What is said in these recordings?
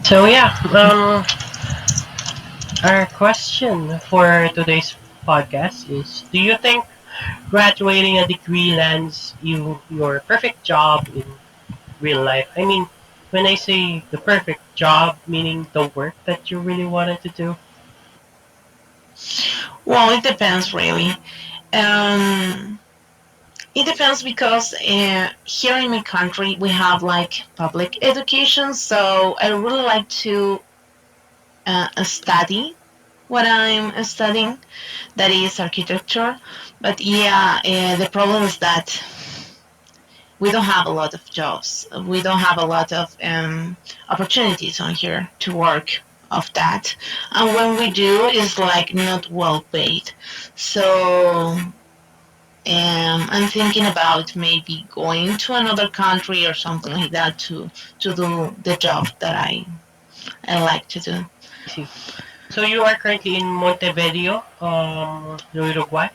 So yeah, our question for today's podcast is: do you think graduating a degree lands you your perfect job in real life? I mean, when I say the perfect job, meaning the work that you really wanted to do. Well, it depends really. Um, it depends because here in my country we have like public education, so I really like to study what I'm studying, that is architecture. But yeah, the problem is that we don't have a lot of jobs. We don't have a lot of opportunities on here to work of that. And when we do, it's like not well paid. So I'm thinking about maybe going to another country or something like that to do the job that I like to do. I see. So you are currently in Montevideo, Uruguay.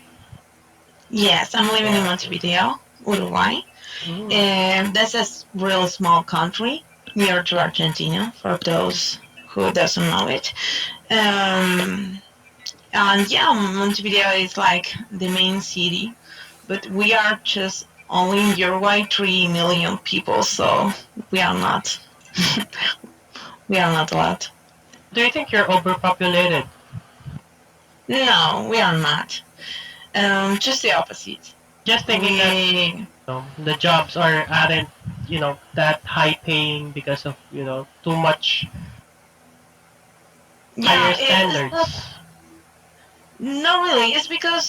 Yes, I'm living in Yeah. Okay. Montevideo, Uruguay, Mm. and that's a real small country near to Argentina. For those who doesn't know it, um, and yeah, Montevideo is like the main city, but we are just only in Uruguay 3 million people, so we are not we are not a lot. Do you think you're overpopulated? No, we are not. Just the opposite. Just thinking that We the jobs aren't that high paying because of too much higher yeah, it's not. standards. No, really. It's because,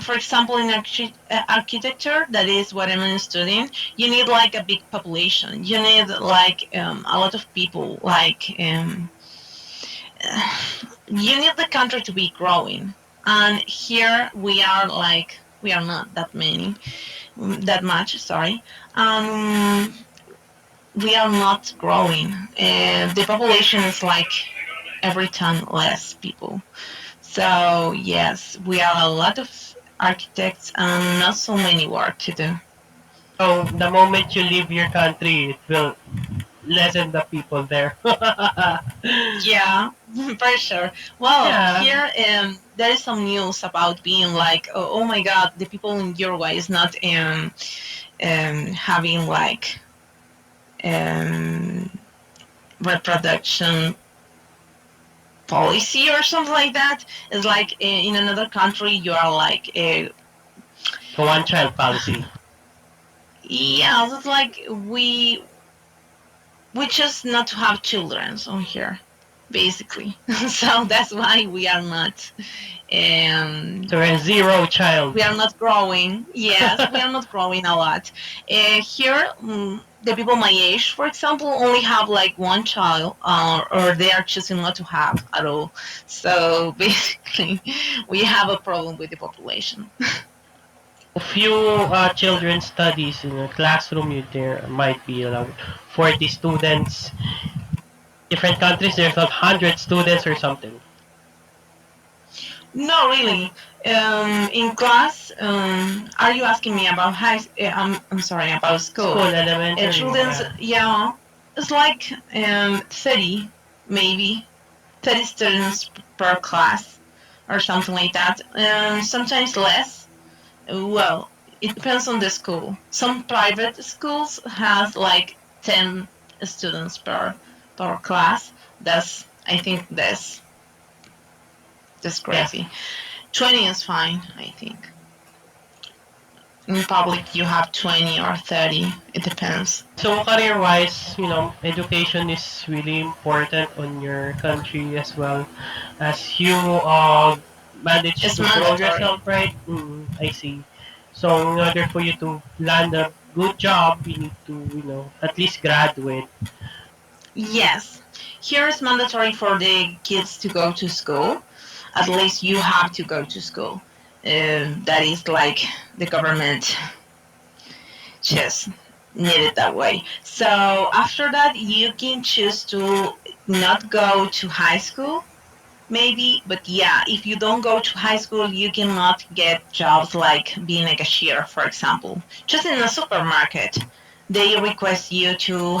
for example, in architecture, that is what I'm studying, you need like a big population. You need like a lot of people. Like you need the country to be growing. And here we are like we are not that many, that much. Sorry. Um, we are not growing. The population is like every time less people. So yes, we are a lot of architects and not so many work to do. So the moment you leave your country, it will lessen the people there. Yeah, for sure. Well, Yeah. here there is some news about being like, oh my God, the people in Uruguay is not having like um, reproduction policy or something like that. It's like in another country you are like, The one child policy. yeah, it's like we just not to have children on here, basically. So that's why um, So we're zero child. we are not growing. Yes, we are not growing a lot. Here, the people my age, for example, only have like one child, or they are choosing not to have at all. So basically, we have a problem with the population. Few children studies in a classroom. There might be around 40 students. Different countries, there's 100 students or something. No, really. In class, are you asking me about I'm sorry, about school. School, elementary, Children's, yeah. yeah, it's like 30, maybe 30 students per class or something like that. Sometimes less. Well, it depends on the school. Some private schools has like 10 students per class. I think that's Yeah. crazy. 20 is fine, I think. In public, you have 20 or 30. It depends. So career-wise, education is really important on your country as well as you manage It's to grow mandatory. yourself, right? I see. So in order for you to land a good job, you need to, at least graduate. Yes. Here it's mandatory for the kids to go to school. At least you have to go to school. That is like the government just need it that way. So after that, you can choose to not go to high school, maybe, but yeah, if you don't go to high school, you cannot get jobs like being a cashier, for example. Just in a supermarket, they request you to